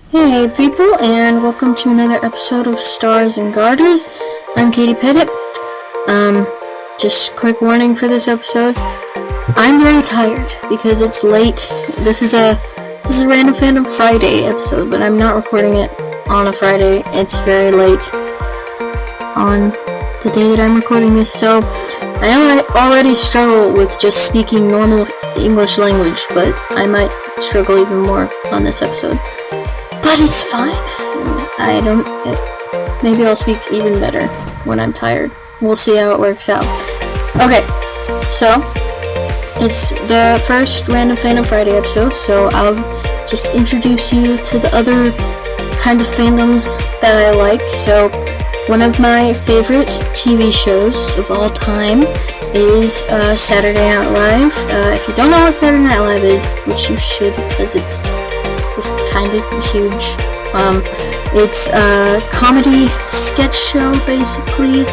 Hey people, and welcome to another episode of Stars and Garters. I'm Katie Pettit. Just quick warning for this episode. I'm very tired because it's late. This is a random Fandom Friday episode, but I'm not recording it on a Friday. It's very late on the day that I'm recording this, so I know I already struggle with just speaking normal English language, but I might struggle even more on this episode. But it's fine. Maybe I'll speak even better when I'm tired. We'll see how it works out. Okay, so it's the first Random Fandom Friday episode, so I'll just introduce you to the other kind of fandoms that I like. So one of my favorite TV shows of all time is Saturday Night Live. If you don't know what Saturday Night Live is, which you should, because it's kind of huge. It's a comedy sketch show, basically,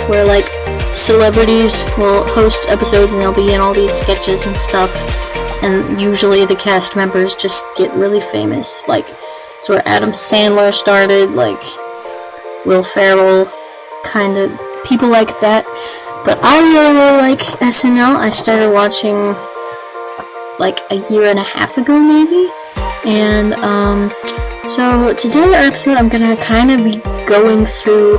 where like celebrities will host episodes and they'll be in all these sketches and stuff, and usually the cast members just get really famous. Like, it's where Adam Sandler started, like Will Ferrell, kind of people like that. But I really like SNL. I started watching like a year and a half ago, maybe. And so today in our episode, I'm gonna kind of be going through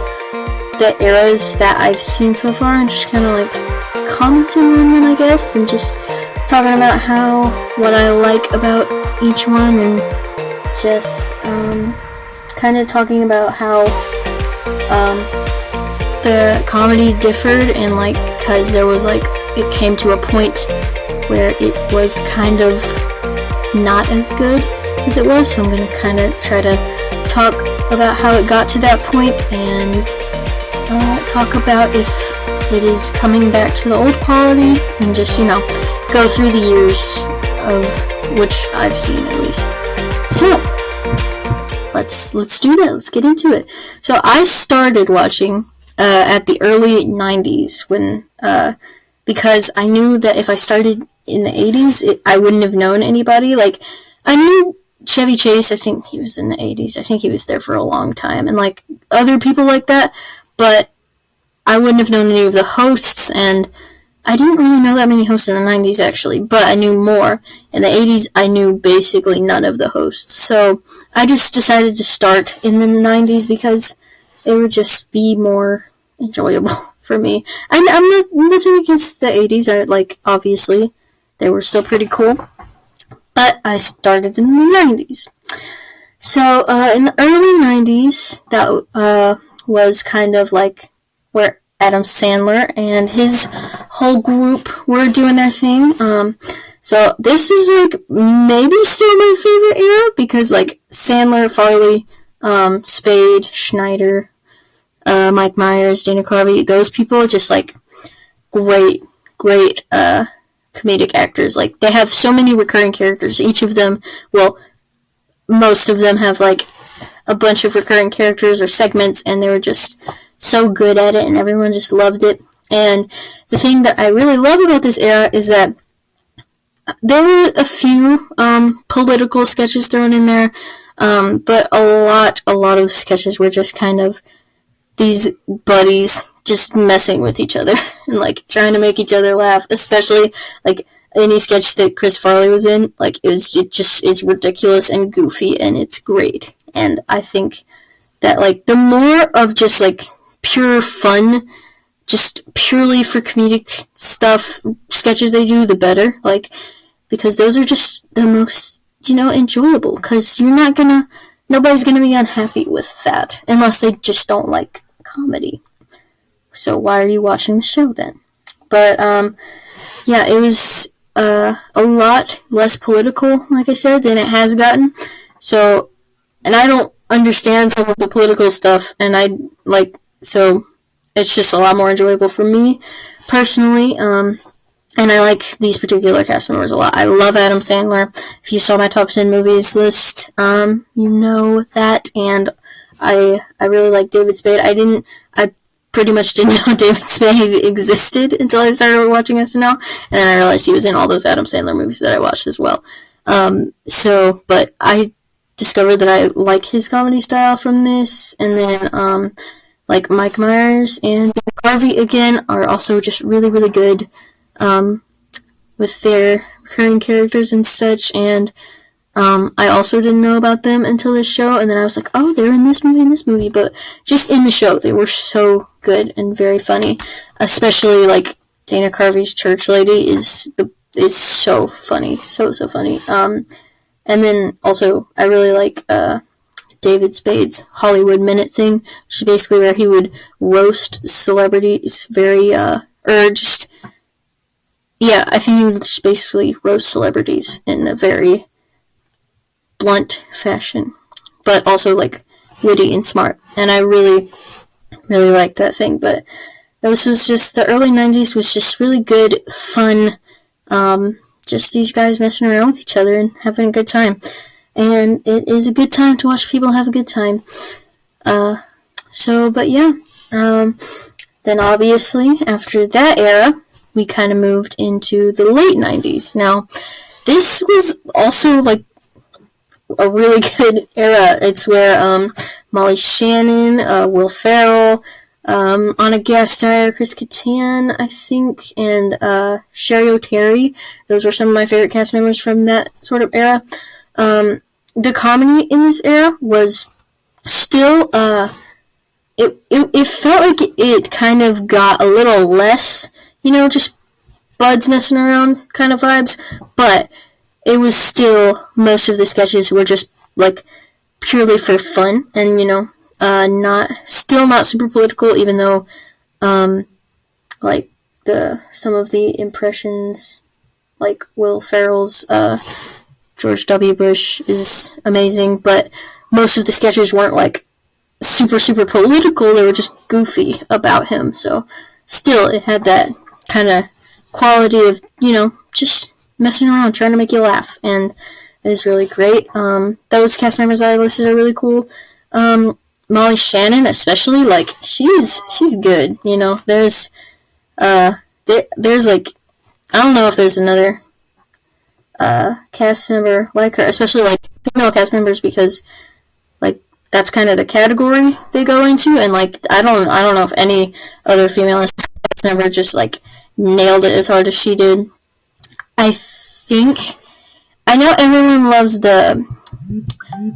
the eras that I've seen so far and just kind of like commenting on them, I guess, and just talking about what I like about each one, and just kind of talking about how the comedy differed, and like, because there was like, it came to a point where it was kind of not as good as it was, so I'm going to kind of try to talk about how it got to that point, and talk about if it is coming back to the old quality, and just, go through the years of which I've seen, at least. So, let's do that, let's get into it. So, I started watching at the early 90s, when, because I knew that if I started in the 80s, I wouldn't have known anybody. Like, I knew Chevy Chase, I think he was in the 80s. I think he was there for a long time, and like other people like that, but I wouldn't have known any of the hosts, and I didn't really know that many hosts in the 90s, actually, but I knew more. In the 80s, I knew basically none of the hosts, so I just decided to start in the 90s because it would just be more enjoyable for me. I'm nothing against the 80s, obviously, they were still pretty cool. But I started in the 90s. So, in the early 90s, that was kind of like where Adam Sandler and his whole group were doing their thing. So this is like maybe still my favorite era, because like Sandler, Farley, Spade, Schneider, Mike Myers, Dana Carvey, those people, just like great comedic actors. Like, they have so many recurring characters. Each of them, well, most of them have like a bunch of recurring characters or segments, and they were just so good at it, and everyone just loved it. And the thing that I really love about this era is that there were a few political sketches thrown in there, but a lot of the sketches were just kind of these buddies just messing with each other and like trying to make each other laugh, especially like any sketch that Chris Farley was in. Like, it just is ridiculous and goofy, and it's great. And I think that like the more of just like pure fun, just purely for comedic stuff sketches they do, the better. Like, because those are just the most, enjoyable, because nobody's gonna be unhappy with that unless they just don't like comedy. So why are you watching the show then? But, yeah, it was a lot less political, like I said, than it has gotten. So, and I don't understand some of the political stuff, and so it's just a lot more enjoyable for me, personally, and I like these particular cast members a lot. I love Adam Sandler. If you saw my top 10 movies list, you know that, and I really like David Spade. I pretty much didn't know David Spade existed until I started watching SNL, and then I realized he was in all those Adam Sandler movies that I watched as well. But I discovered that I like his comedy style from this. And then like Mike Myers and Harvey again are also just really, really good with their recurring characters and such. And I also didn't know about them until this show, and then I was like, oh, they're in this movie, but just in the show, they were so good and very funny. Especially like Dana Carvey's church lady is so funny, so funny. And then also I really like David Spade's Hollywood Minute thing, which is basically where he would roast celebrities very I think he would just basically roast celebrities in a very blunt fashion, but also like witty and smart. And I really, really liked that thing. But this was just, the early 90s was just really good, fun, just these guys messing around with each other and having a good time. And it is a good time to watch people have a good time. But yeah. Then obviously, after that era, we kind of moved into the late 90s. Now, this was also like a really good era. It's where Molly Shannon, Will Ferrell, Anna Gasteyer, Chris Kattan, I think, and Sherry O'Terry. Those were some of my favorite cast members from that sort of era. The comedy in this era was still, it felt like it kind of got a little less, just buds messing around kind of vibes, but it was still, most of the sketches were just like purely for fun, and not super political, even though like some of the impressions, like Will Ferrell's George W. Bush is amazing, but most of the sketches weren't like super political. They were just goofy about him. So still, it had that kind of quality of just messing around, trying to make you laugh, and it is really great. Those cast members that I listed are really cool. Molly Shannon, especially, like she's good. There's like, I don't know if there's another cast member like her, especially like female cast members, because like that's kind of the category they go into, and like I don't know if any other female cast member just like nailed it as hard as she did. I know everyone loves the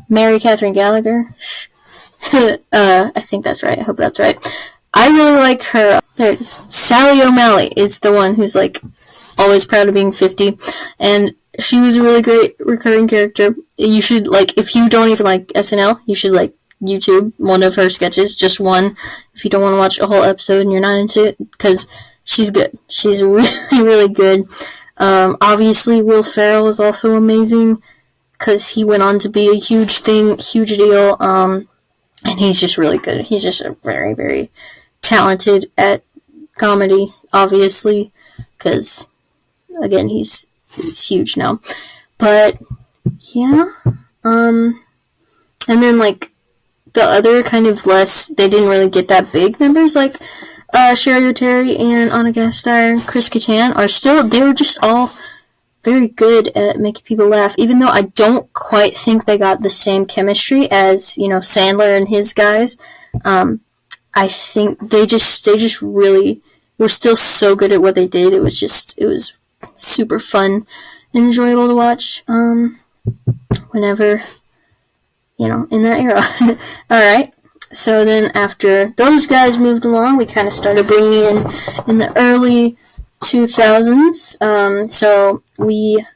Mary Catherine Gallagher. I think that's right. I hope that's right. I really like her. Sally O'Malley is the one who's like always proud of being 50, and she was a really great recurring character. You should, like, if you don't even like SNL, you should like YouTube one of her sketches, just one, if you don't want to watch a whole episode and you're not into it, because she's good. She's really, really good. Obviously, Will Ferrell is also amazing, because he went on to be a huge deal, and he's just really good. He's just a very, very talented at comedy, obviously, because, again, he's huge now. But, yeah, and then, like, the other kind of less, they didn't really get that big members, like, Sherry O'Terry and Anna Gasteyer and Chris Kattan are still, they were just all very good at making people laugh, even though I don't quite think they got the same chemistry as, Sandler and his guys. I think they just really were still so good at what they did. It was super fun and enjoyable to watch, whenever, in that era. Alright. So then after those guys moved along, we kind of started bringing in the early 2000s. So we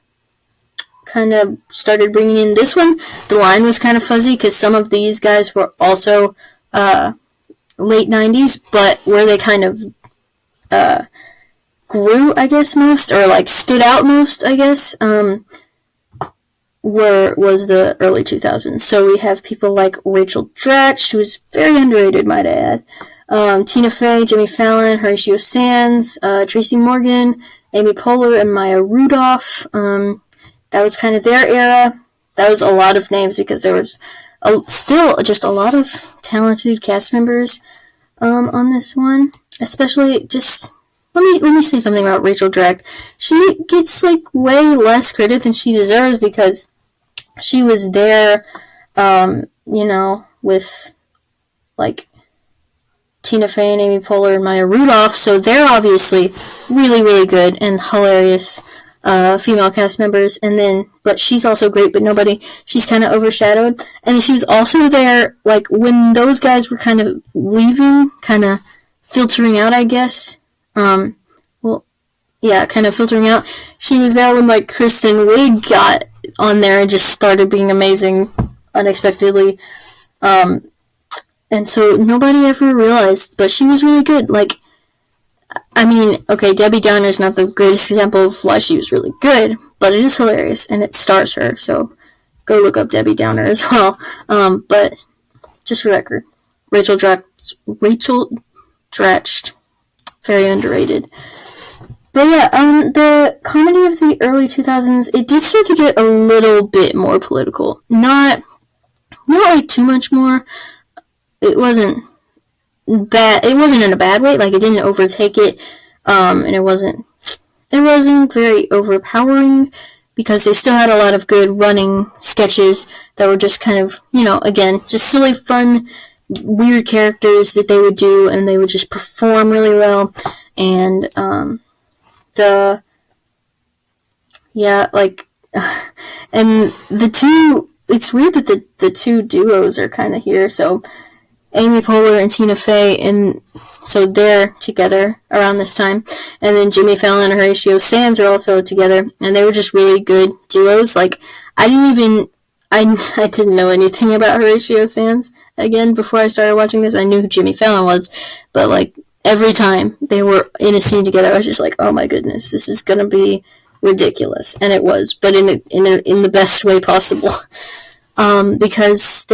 kind of started bringing in this one. The line was kind of fuzzy because some of these guys were also late 90s, but where they kind of grew, I guess, most, or like stood out most, I guess, was the early 2000s. So we have people like Rachel Dratch, who is very underrated, might I add. Tina Fey, Jimmy Fallon, Horatio Sands, Tracy Morgan, Amy Poehler, and Maya Rudolph. That was kind of their era. That was a lot of names because there was still just a lot of talented cast members on this one. Especially just let me say something about Rachel Dratch. She gets like way less credit than she deserves because she was there with like Tina Fey and Amy Poehler and Maya Rudolph, so they're obviously really, really good and hilarious female cast members. And then, but she's also great, but she's kind of overshadowed. And she was also there, like, when those guys were kind of leaving, kind of filtering out, I guess. Kind of filtering out. She was there when, like, Kristen Wiig got on there and just started being amazing unexpectedly. And so nobody ever realized, but she was really good. Like, I mean, okay, Debbie Downer's not the greatest example of why she was really good, but it is hilarious, and it stars her, so go look up Debbie Downer as well. But, just for record, Rachel Dratch, very underrated. But yeah, the comedy of the early 2000s, it did start to get a little bit more political. Not like too much more. It wasn't bad. It wasn't in a bad way. Like, it didn't overtake it, and it wasn't very overpowering, because they still had a lot of good running sketches that were just kind of, again, just silly, fun, weird characters that they would do, and they would just perform really well. And and the two. It's weird that the two duos are kind of here. So Amy Poehler and Tina Fey, and so they're together around this time. And then Jimmy Fallon and Horatio Sanz are also together, and they were just really good duos. Like, I didn't know anything about Horatio Sanz. Again, before I started watching this, I knew who Jimmy Fallon was, but like every time they were in a scene together, I was just like, oh my goodness, this is gonna be ridiculous. And it was, but in the best way possible. Because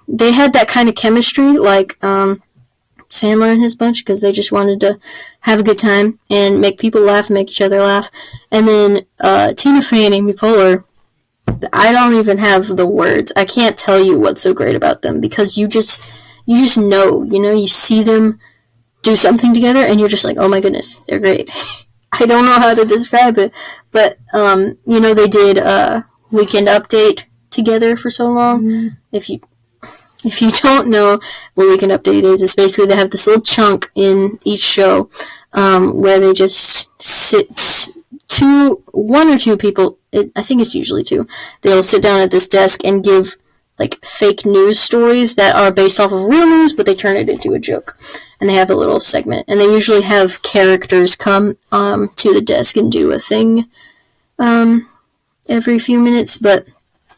they had that kind of chemistry, like Sandler and his bunch, because they just wanted to have a good time and make people laugh and make each other laugh. And then Tina Fey and Amy Poehler, I don't even have the words. I can't tell you what's so great about them, because you just know, you see them do something together and you're just like, oh my goodness, they're great. I don't know how to describe it, but they did Weekend Update together for so long. Mm-hmm. If you don't know what Weekend Update is, it's basically they have this little chunk in each show where they just sit one or two people. I think it's usually two. They'll sit down at this desk and give like fake news stories that are based off of real news, but they turn it into a joke. And they have a little segment, and they usually have characters come to the desk and do a thing every few minutes. But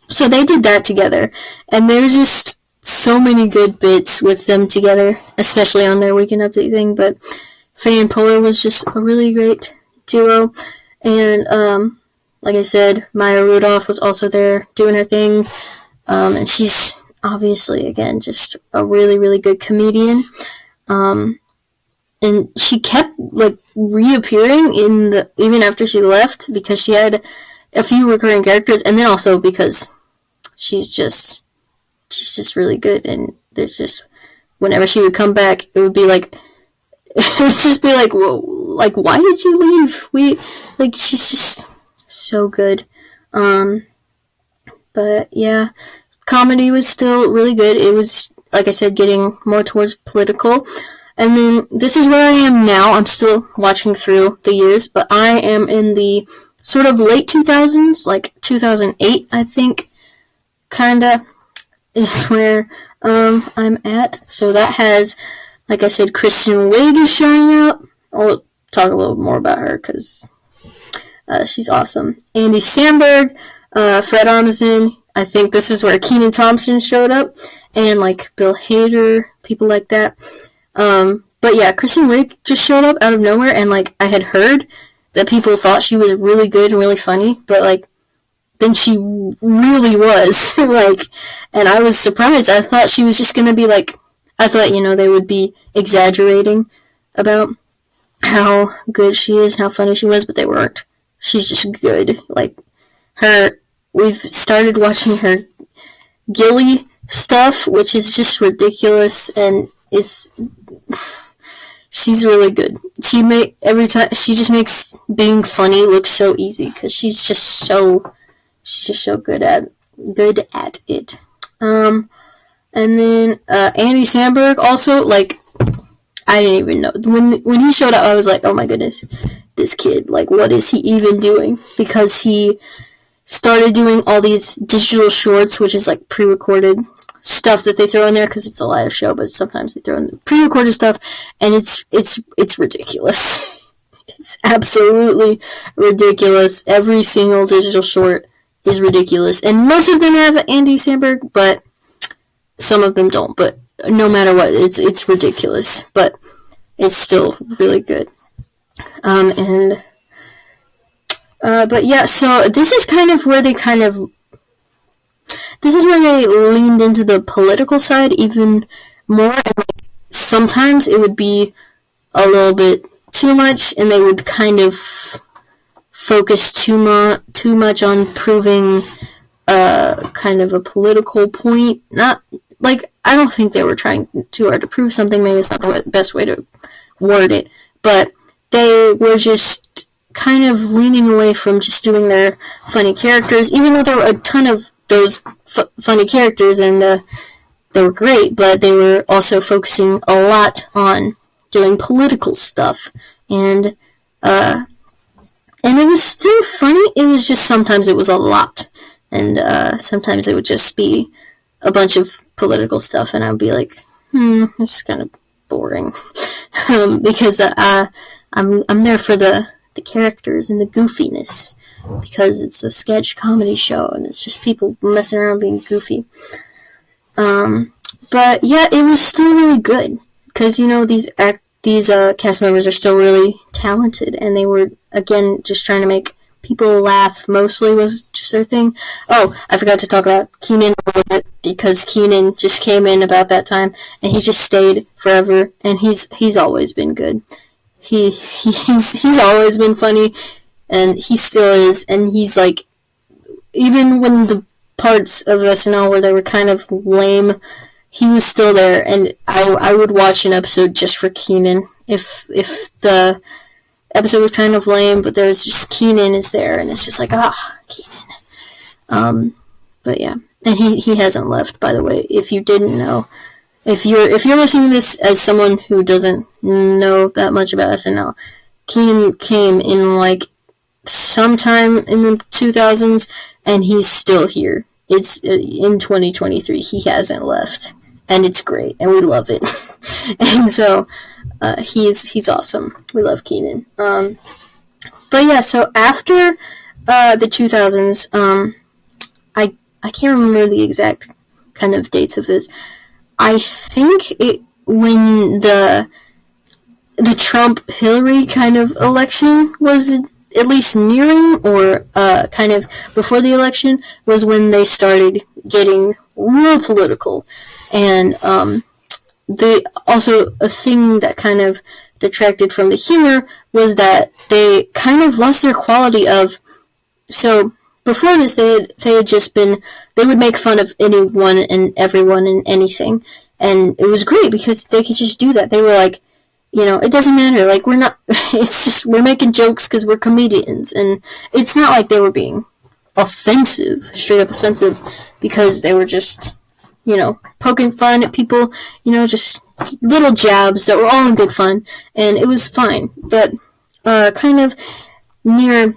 so they did that together, and there's just so many good bits with them together, especially on their Weekend Update thing. But Fey and Poehler was just a really great duo, and like I said, Maya Rudolph was also there doing her thing, and she's obviously, again, just a really, really good comedian. And she kept like reappearing even after she left, because she had a few recurring characters, and then also because she's just really good, and there's just, whenever she would come back, it would be like, it would just be like, whoa, like, why did you leave? She's just so good. But yeah, comedy was still really good. It was, like I said, getting more towards political. And then this is where I am now. I'm still watching through the years, but I am in the sort of late 2000s, like 2008, I think, kinda, is where I'm at. So that has, like I said, Kristen Wiig is showing up. I'll talk a little more about her, because she's awesome. Andy Samberg, Fred Armisen. I think this is where Kenan Thompson showed up, and like Bill Hader, people like that. But yeah, Kristen Wiig just showed up out of nowhere, and like I had heard that people thought she was really good and really funny, but like then she really was. Like, and I was surprised. I thought she was just gonna be like, I thought, they would be exaggerating about how good she is and how funny she was, but they weren't. She's just good. Like, we've started watching her Gilly stuff, which is just ridiculous, and she's really good. Every time she just makes being funny look so easy, because she's just so good at it. And then Andy Samberg also, like, I didn't even know when he showed up. I was like, oh my goodness, this kid, like, what is he even doing? Because he started doing all these digital shorts, which is like pre-recorded stuff that they throw in there because it's a live show, but sometimes they throw in pre-recorded stuff, and it's ridiculous. It's absolutely ridiculous. Every single digital short is ridiculous, and most of them have Andy Samberg, but some of them don't. But no matter what, it's ridiculous, but it's still really good. But yeah, so this is kind of where they leaned into the political side even more. And like, sometimes it would be a little bit too much, and they would kind of focus too much on proving kind of a political point. Not like, I don't think they were trying too hard to prove something. Maybe it's not the best way to word it, but they were just kind of leaning away from just doing their funny characters, even though there were a ton of those funny characters, and they were great, but they were also focusing a lot on doing political stuff, and it was still funny. It was just sometimes it was a lot, and sometimes it would just be a bunch of political stuff, and I'd be like, this is kind of boring, because I'm there for the characters and the goofiness, because it's a sketch comedy show and it's just people messing around being goofy. But yeah, it was still really good because, you know, these cast members are still really talented, and they were, again, just trying to make people laugh. Mostly was just their thing. Oh, I forgot to talk about Keenan a little bit, because Keenan just came in about that time, and he just stayed forever, and he's always been good. He's always been funny, and he still is, and he's like, even when the parts of SNL where they were kind of lame, he was still there, and I would watch an episode just for Keenan. If the episode was kind of lame, but there was just Keenan is there, and it's just like, Keenan. But yeah, and he hasn't left, by the way, if you didn't know. If you're listening to this as someone who doesn't know that much about SNL, Keenan came in like sometime in the 2000s, and he's still here. It's in 2023. He hasn't left, and it's great, and we love it. And so he's awesome. We love Keenan. But yeah, so after the 2000s, I can't remember the exact kind of dates of this. I think when the Trump-Hillary kind of election was at least nearing, or kind of before the election, was when they started getting real political. And also a thing that kind of detracted from the humor was that they kind of lost their quality of, so before this, they had just been, they would make fun of anyone and everyone and anything, and it was great because they could just do that. They were like, you know, it doesn't matter, like, we're not, it's just, we're making jokes because we're comedians, and it's not like they were being offensive, straight up offensive, because they were just, you know, poking fun at people, you know, just little jabs that were all in good fun, and it was fine. But kind of near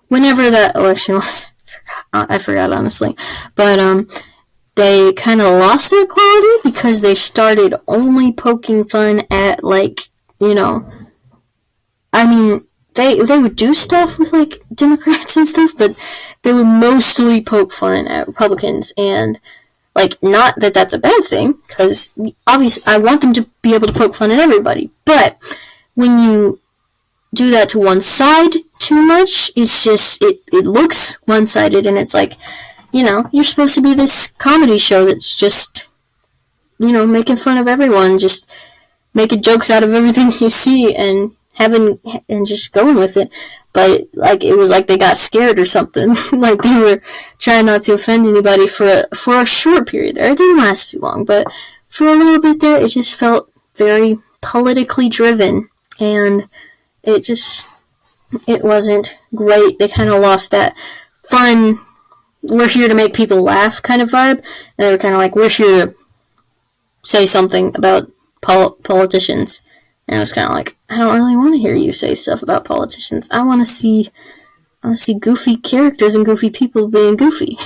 whenever that election was, I forgot honestly, but they kind of lost their quality because they started only poking fun at, like, you know, I mean, they would do stuff with, like, Democrats and stuff, but they would mostly poke fun at Republicans, and, like, not that that's a bad thing, because obviously I want them to be able to poke fun at everybody, but when you do that to one side too much, it's just, it looks one-sided, and it's like, you know, you're supposed to be this comedy show that's just, you know, making fun of everyone, just making jokes out of everything you see, and just going with it. But, like, it was like they got scared or something. Like, they were trying not to offend anybody for a short period there. It didn't last too long, but for a little bit there, it just felt very politically driven, and it wasn't great. They kind of lost that fun we're here to make people laugh kind of vibe, and they were kind of like, we're here to say something about politicians. And I was kind of like, I don't really want to hear you say stuff about politicians. I want to see goofy characters and goofy people being goofy.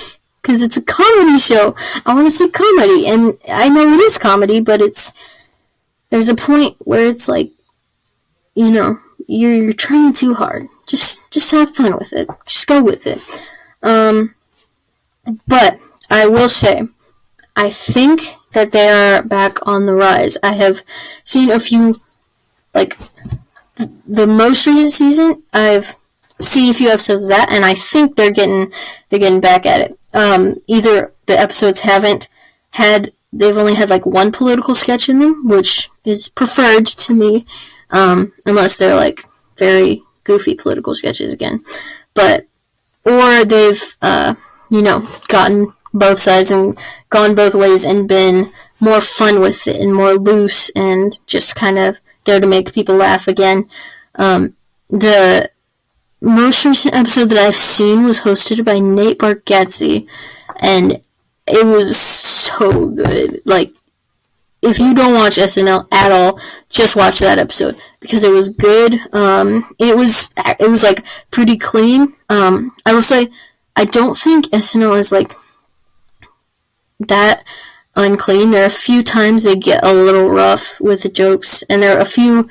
Because it's a comedy show. I want to see comedy. And I know it is comedy, but there's a point where it's like, you know, you're trying too hard. Just have fun with it. Just go with it. But I will say, I think that they are back on the rise. I have seen a few, like, the most recent season, I've seen a few episodes of that, and I think they're getting back at it. Either the episodes they've only had like one political sketch in them, which is preferred to me, unless they're like very goofy political sketches again. Or they've, gotten both sides and gone both ways and been more fun with it and more loose and just kind of there to make people laugh again. The most recent episode that I've seen was hosted by Nate Bargatze, and it was so good. Like, if you don't watch SNL at all, just watch that episode because it was good. It was like pretty clean. I will say, I don't think SNL is like that unclean. There are a few times they get a little rough with the jokes, and there are a few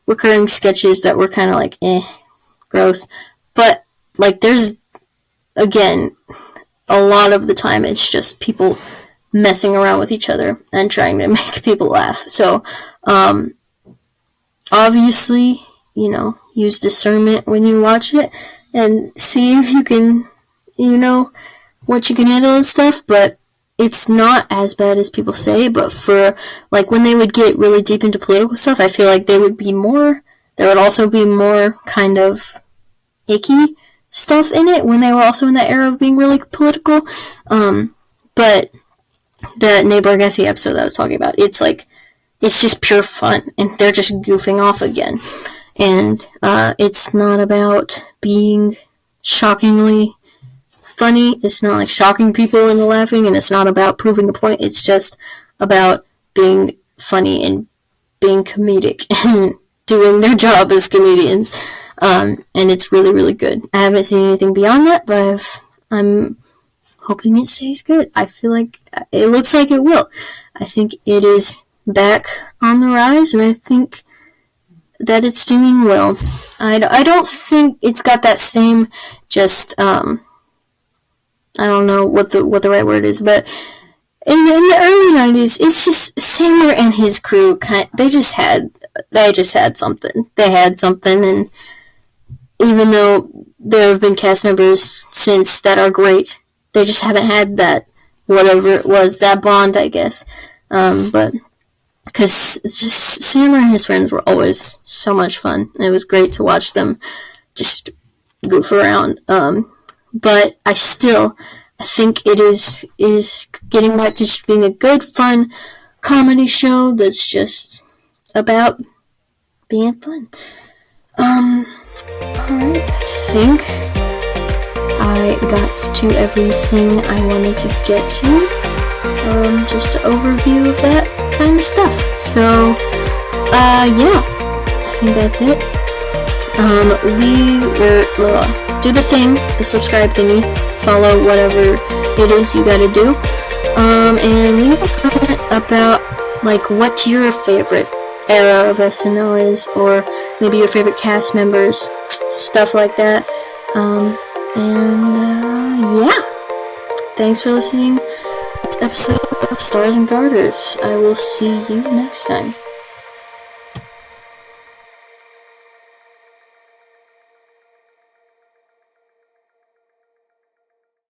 recurring sketches that were kind of like, gross. But, like, there's, again, a lot of the time it's just people messing around with each other and trying to make people laugh. So, obviously, use discernment when you watch it and see if you can, what you can handle and stuff, but it's not as bad as people say. But for, like, when they would get really deep into political stuff, I feel like there would also be more kind of icky stuff in it when they were also in that era of being really political. But the Nate Bargatze episode that I was talking about, it's just pure fun, and they're just goofing off again. And it's not about being shockingly funny. It's not like shocking people into laughing, and it's not about proving a point. It's just about being funny and being comedic and doing their job as comedians. And it's really, really good. I haven't seen anything beyond that, but I'm hoping it stays good. I feel like it looks like it will. I think it is back on the rise, and I think that it's doing well. I don't think it's got that same just, I don't know what the right word is, but in the early 90s, it's just Sandler and his crew, they just had something. They had something, and even though there have been cast members since that are great, they just haven't had that, whatever it was, that bond, I guess. But because just Sandler and his friends were always so much fun. It was great to watch them just goof around. But I think it is getting back to just being a good, fun comedy show that's just about being fun. Alright, I think I got to everything I wanted to get to. Just an overview of that kind of stuff. So, yeah, I think that's it. Do the thing, the subscribe thingy, follow whatever it is you gotta do, and leave a comment about, like, what your favorite era of SNL is, or maybe your favorite cast members, stuff like that. Yeah. Thanks for listening to this episode of Stars and Garters. I will see you next time.